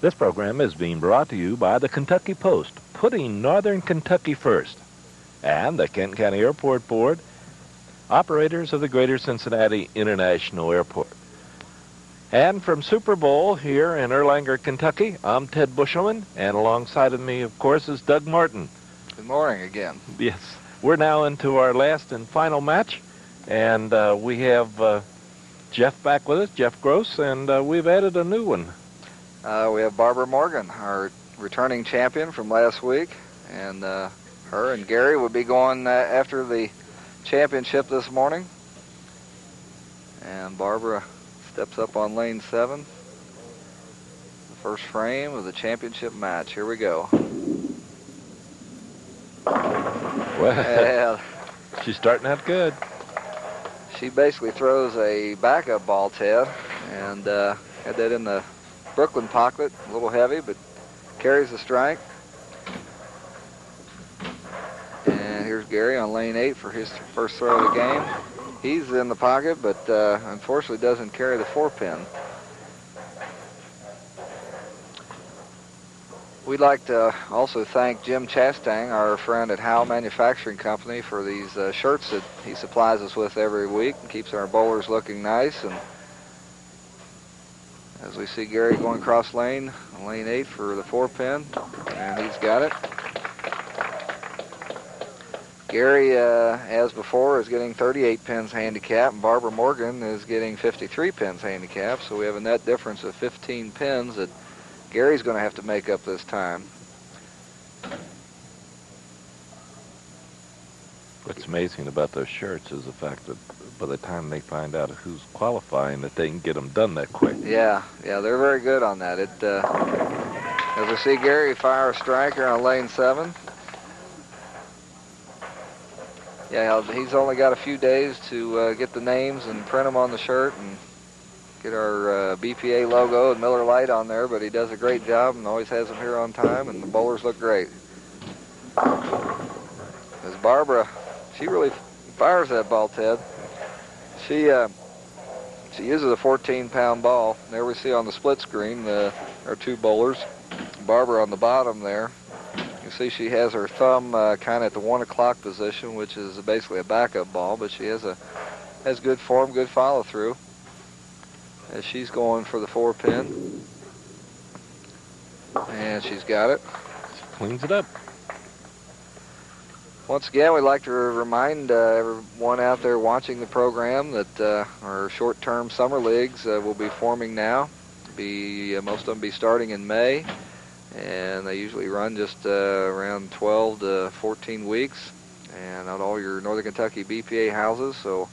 This program is being brought to you by the Kentucky Post, putting Northern Kentucky first, and the Kent County Airport Board, operators of the Greater Cincinnati International Airport. And from Super Bowl here in Erlanger, Kentucky, I'm Ted Bushelman, and alongside of me, of course, is Doug Martin. Good morning again. Yes, we're now into our last and final match, and we have Jeff back with us, Jeff Gross, and we've added a new one. We have Barbara Morgan, our returning champion from last week, and her and Gary will be going after the championship this morning. And Barbara steps up on lane 7, the first frame of the championship match. Here we go. Well, she's starting out good. She basically throws a backup ball, Ted, and had that in the Brooklyn pocket, a little heavy, but carries the strike. And here's Gary on lane 8 for his first throw of the game. He's in the pocket, but unfortunately doesn't carry the 4-pin. We'd like to also thank Jim Chastang, our friend at Howe Manufacturing Company, for these shirts that he supplies us with every week and keeps our bowlers looking nice. And as we see Gary going across lane 8 for the 4-pin, and he's got it. Gary, as before, is getting 38 pins handicap, and Barbara Morgan is getting 53 pins handicap, so we have a net difference of 15 pins that Gary's going to have to make up this time. What's amazing about those shirts is the fact that by the time they find out who's qualifying, that they can get them done that quick. Yeah, they're very good on that. As we see Gary fire a striker on lane 7. Yeah, he's only got a few days to get the names and print them on the shirt and get our BPA logo and Miller Lite on there, but he does a great job and always has them here on time, and the bowlers look great. As Barbara, she really fires that ball, Ted. She uses a 14-pound ball. There we see on the split screen our two bowlers. Barbara on the bottom there. You see she has her thumb kind of at the 1 o'clock position, which is basically a backup ball, but she has good form, good follow-through as she's going for the 4-pin. And she's got it. She cleans it up. Once again, we'd like to remind everyone out there watching the program that our short-term summer leagues will be forming now. Most of them be starting in May, and they usually run just around 12 to 14 weeks, and at all your Northern Kentucky BPA houses. So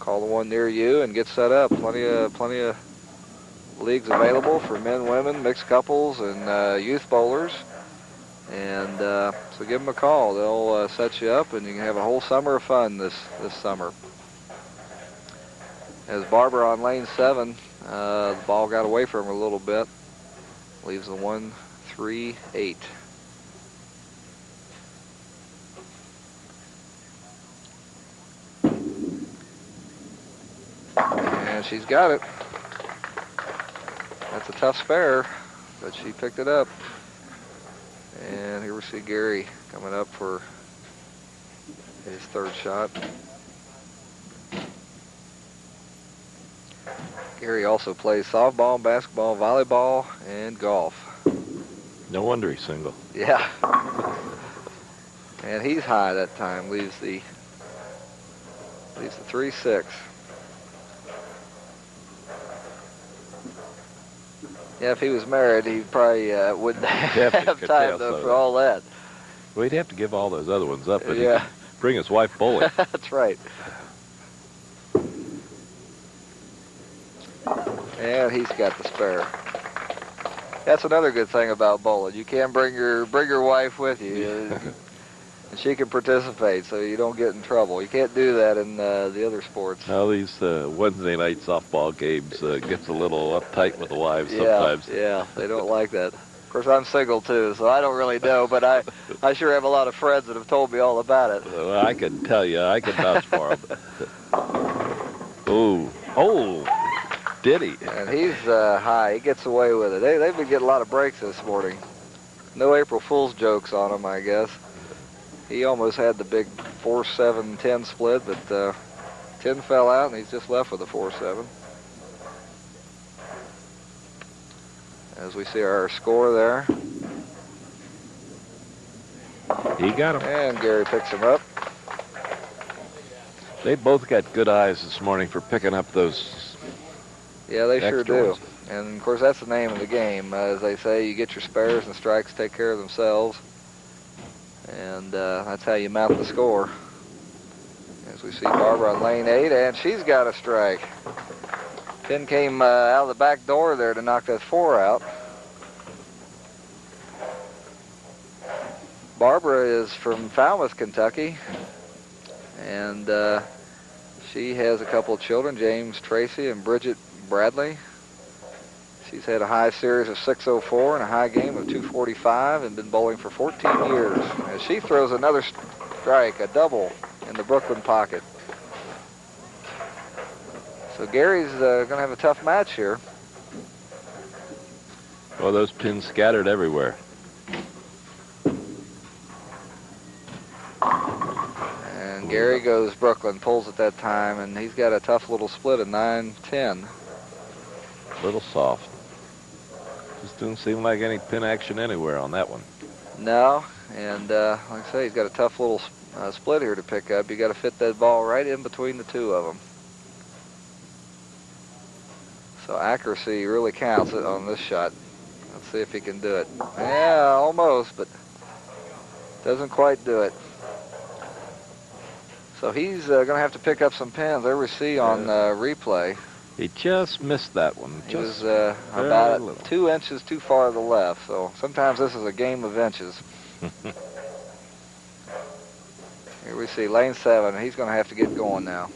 call the one near you and get set up. Plenty of leagues available for men, women, mixed couples, and youth bowlers. And so give them a call. They'll set you up, and you can have a whole summer of fun this summer. As Barbara on lane 7, the ball got away from her a little bit. Leaves the 1, 3, 8. And she's got it. That's a tough spare, but she picked it up. And here we see Gary coming up for his third shot. Gary also plays softball, basketball, volleyball, and golf. No wonder he's single. Yeah. And he's high that time, leaves the 3-6. Yeah, if he was married, he probably wouldn't have time for all that. Well, he'd have to give all those other ones up, and yeah, he could bring his wife bowling. That's right. And he's got the spare. That's another good thing about bowling. You can bring your wife with you, and she can participate, so you don't get in trouble. You can't do that in the other sports. Now these Wednesday night softball games gets a little uptight with the wives sometimes. Yeah, they don't like that. Of course, I'm single too, so I don't really know, but I sure have a lot of friends that have told me all about it. Well, I can tell you, I can vouch for them. Oh. Did he? And he's high. He gets away with it. They've been getting a lot of breaks this morning. No April Fool's jokes on him, I guess. He almost had the big 4-7-10 split, but 10 fell out, and he's just left with a 4-7. As we see our score there. He got him. And Gary picks him up. They both got good eyes this morning for picking up those. Yeah, they sure extra do. ones. And, of course, that's the name of the game. As they say, you get your spares and strikes take care of themselves. And that's how you mount the score. As we see Barbara on lane 8, and she's got a strike. Pin came out of the back door there to knock that 4 out. Barbara is from Falmouth, Kentucky. And she has a couple of children, James Tracy and Bridget Bradley. She's had a high series of 604 and a high game of 245 and been bowling for 14 years. As she throws another strike, a double in the Brooklyn pocket. So Gary's going to have a tough match here. Well, those pins scattered everywhere. And Gary goes Brooklyn, pulls at that time, and he's got a tough little split of 9-10. A little soft. Just didn't seem like any pin action anywhere on that one. No, and like I say, he's got a tough little split here to pick up. You got to fit that ball right in between the two of them. So accuracy really counts on this shot. Let's see if he can do it. Yeah, almost, but doesn't quite do it. So he's going to have to pick up some pins. There we see on replay. He just missed that one. He was about 2 inches too far to the left. So sometimes this is a game of inches. Here we see lane 7. He's going to have to get going now.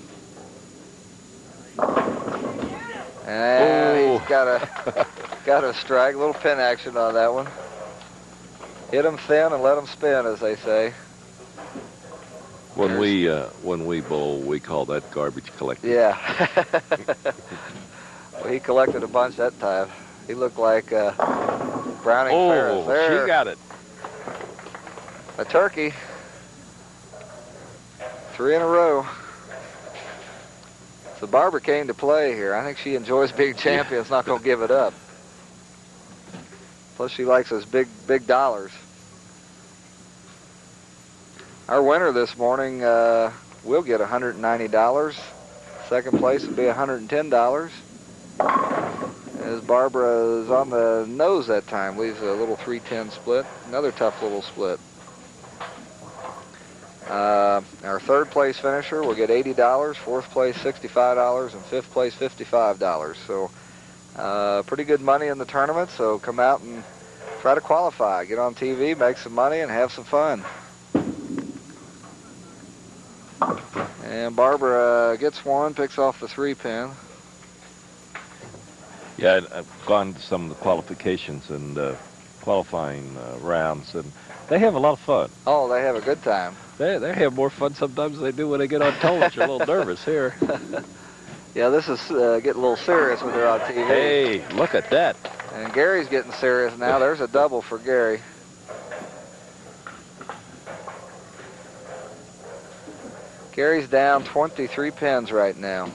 And he's got a strike. A little pin action on that one. Hit him thin and let him spin, as they say. When we bowl, we call that garbage collecting. Yeah. Well, he collected a bunch that time. He looked like Browning Ferris. There. She got it. A turkey. 3 in a row. So Barbara came to play here. I think she enjoys being champion. It's not going to give it up. Plus, she likes those big dollars. Our winner this morning will get $190. Second place would be $110. As Barbara is on the nose that time, leaves a little 3-10 split. Another tough little split. Our third place finisher will get $80, fourth place $65, and fifth place $55. So pretty good money in the tournament, so come out and try to qualify. Get on TV, make some money, and have some fun. And Barbara gets one, picks off the 3-pin. Yeah, I've gone to some of the qualifications and qualifying rounds, and they have a lot of fun. Oh, they have a good time. They have more fun sometimes than they do when they get on television. You're a little nervous here. Yeah, this is getting a little serious when they're on TV. Hey, look at that. And Gary's getting serious now. There's a double for Gary. Gary's down 23 pins right now.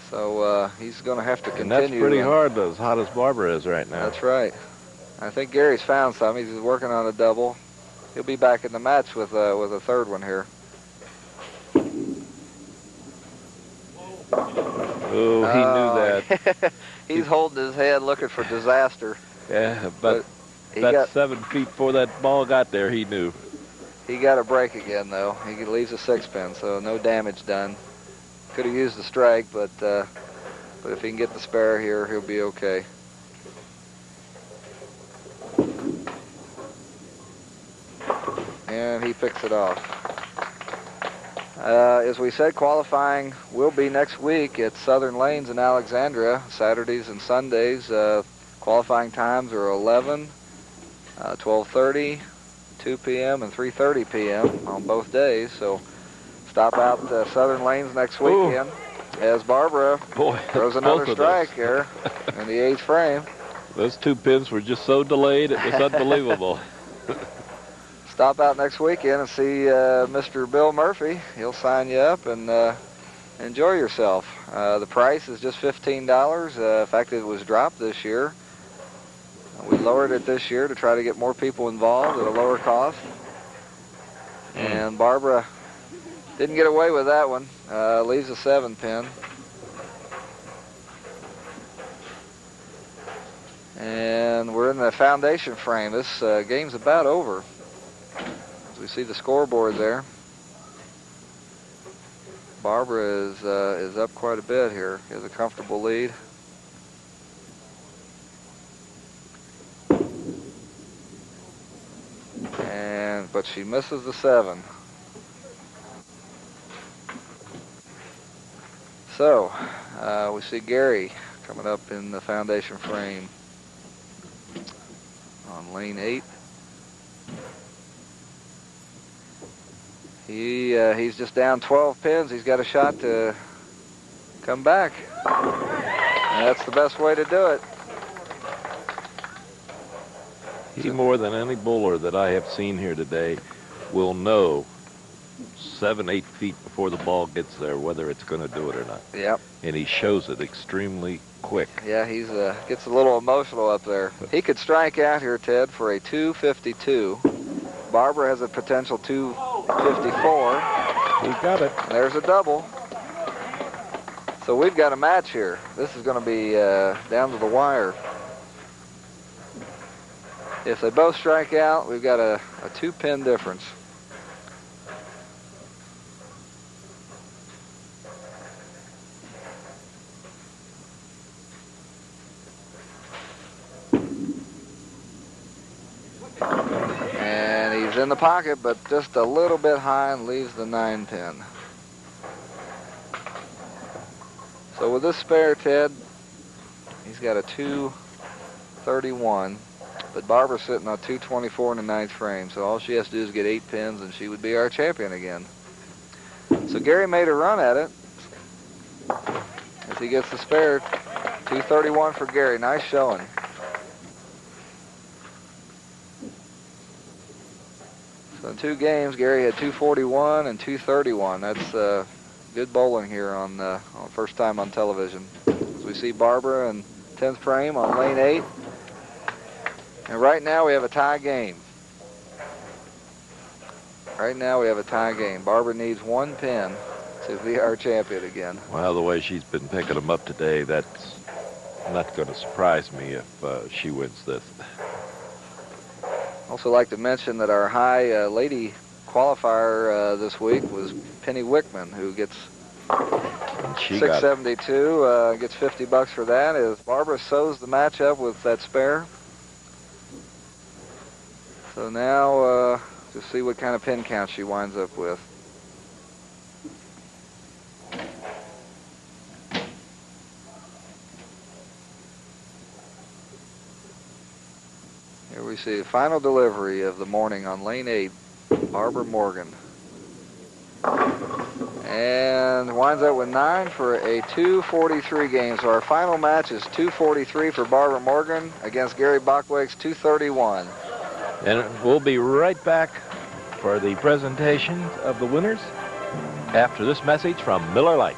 So he's going to have to continue. And that's pretty hard, as hot as Barbara is right now. That's right. I think Gary's found some. He's working on a double. He'll be back in the match with a third one here. Oh, he knew that. He's holding his head looking for disaster. Yeah, but about 7 feet before that ball got there, he knew. He got a break again, though. He leaves a 6-pin, so no damage done. Could have used the strike, but if he can get the spare here, he'll be okay. And he picks it off. As we said, qualifying will be next week at Southern Lanes in Alexandria, Saturdays and Sundays. Qualifying times are 11, 12:30, 2 p.m. and 3:30 p.m. on both days. So stop out Southern Lanes next weekend. as Barbara Boy, throws another both of strike those. here in the 8th frame. Those 2 pins were just so delayed, it was unbelievable. Stop out next weekend and see Mr. Bill Murphy. He'll sign you up and enjoy yourself. The price is just $15. In fact, it was dropped this year. We lowered it this year to try to get more people involved at a lower cost. And Barbara didn't get away with that one. Leaves a 7-pin. And we're in the foundation frame. This game's about over. As we see the scoreboard there. Barbara is up quite a bit here. He has a comfortable lead. But she misses the 7. So we see Gary coming up in the foundation frame on lane 8. He's just down 12 pins. He's got a shot to come back. And that's the best way to do it. He, more than any bowler that I have seen here today, will know 7-8 feet before the ball gets there whether it's going to do it or not. Yep. And he shows it extremely quick. Yeah, he's gets a little emotional up there. He could strike out here, Ted, for a 252. Barbara has a potential 254. He got it. There's a double. So we've got a match here. This is going to be down to the wire. If they both strike out, we've got a 2-pin difference. And he's in the pocket, but just a little bit high and leaves the 9-pin. So with this spare, Ted, he's got a 231. But Barbara's sitting on 224 in the 9th frame, so all she has to do is get 8 pins and she would be our champion again. So Gary made a run at it as he gets the spare. 231 for Gary. Nice showing. So in 2 games, Gary had 241 and 231. That's good bowling here on first time on television. As we see Barbara in 10th frame on lane 8. And right now we have a tie game. Barbara needs 1 pin to be our champion again. Well, the way she's been picking them up today, that's not going to surprise me if she wins this. Also like to mention that our high lady qualifier this week was Penny Wickman, who gets 672, gets $50 for that, as Barbara sews the match up with that spare. So now, just see what kind of pin count she winds up with. Here we see the final delivery of the morning on lane 8, Barbara Morgan. And winds up with 9 for a 243 game. So our final match is 243 for Barbara Morgan against Gary Bockweb's 231. And we'll be right back for the presentation of the winners after this message from Miller Lite.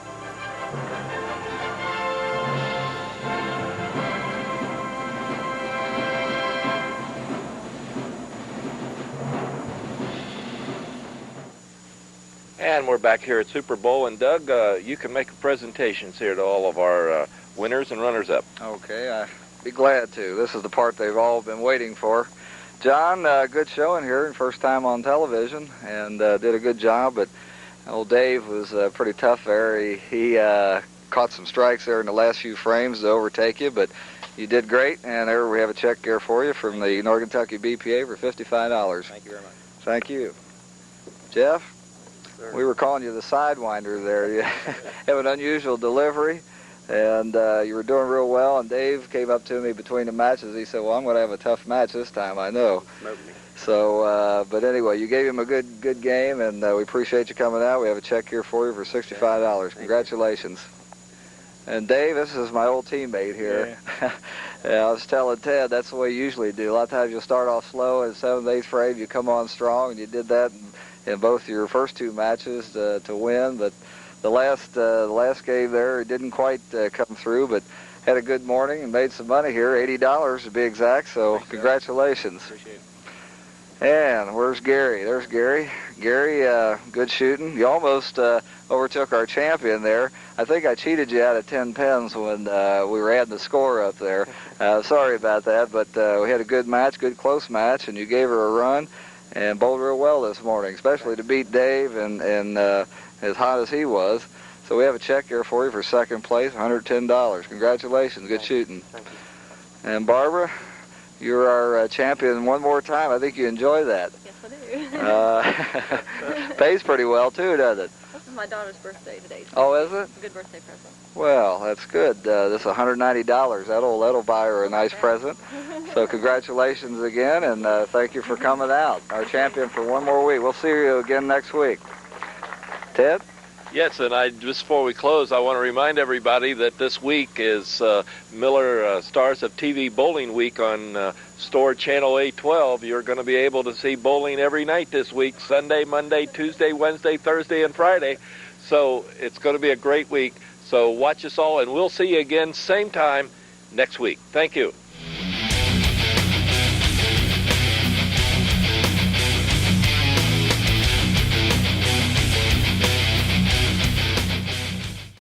And we're back here at Super Bowl, and Doug, you can make presentations here to all of our winners and runners-up. Okay, I'd be glad to. This is the part they've all been waiting for. John, good showing here, first time on television, and did a good job, but old Dave was pretty tough there. He caught some strikes there in the last few frames to overtake you, but you did great, and there we have a check here for you from the Northern Kentucky BPA for $55. Thank you very much. Thank you. Jeff, Sir. We were calling you the Sidewinder there. You have an unusual delivery. And you were doing real well, and Dave came up to me between the matches. He said, well, I'm going to have a tough match this time, I know. Smoked me. So, but anyway, you gave him a good game, and we appreciate you coming out. We have a check here for you for $65. Congratulations. And Dave, this is my old teammate here. Yeah. Yeah, I was telling Ted that's the way you usually do. A lot of times you'll start off slow in 7th, 8th frame, you come on strong, and you did that in both your first 2 matches to win. But the last game there, it didn't quite come through, but had a good morning and made some money here, $80 to be exact. So congratulations. Appreciate it. And where's Gary? There's Gary. Gary, good shooting. You almost overtook our champion there. I think I cheated you out of 10 pins when we were adding the score up there. Sorry about that, but we had a good match, good close match, and you gave her a run and bowled real well this morning, especially to beat Dave and as hot as he was. So we have a check here for you for 2nd place, $110. Congratulations. Good shooting. Thank you. And Barbara, you're our champion one more time. I think you enjoy that. Yes, I do. Pays pretty well, too, doesn't it? This is my daughter's birthday today. So Oh, is it? a good birthday present. Well, that's good. This is $190. That'll buy her a nice present. So congratulations again, and thank you for coming out. Our champion for one more week. We'll see you again next week. Ted? Yes, and just before we close, I want to remind everybody that this week is Miller Stars of TV Bowling Week on Store Channel 812. You're going to be able to see bowling every night this week, Sunday, Monday, Tuesday, Wednesday, Thursday, and Friday. So it's going to be a great week. So watch us all, and we'll see you again same time next week. Thank you.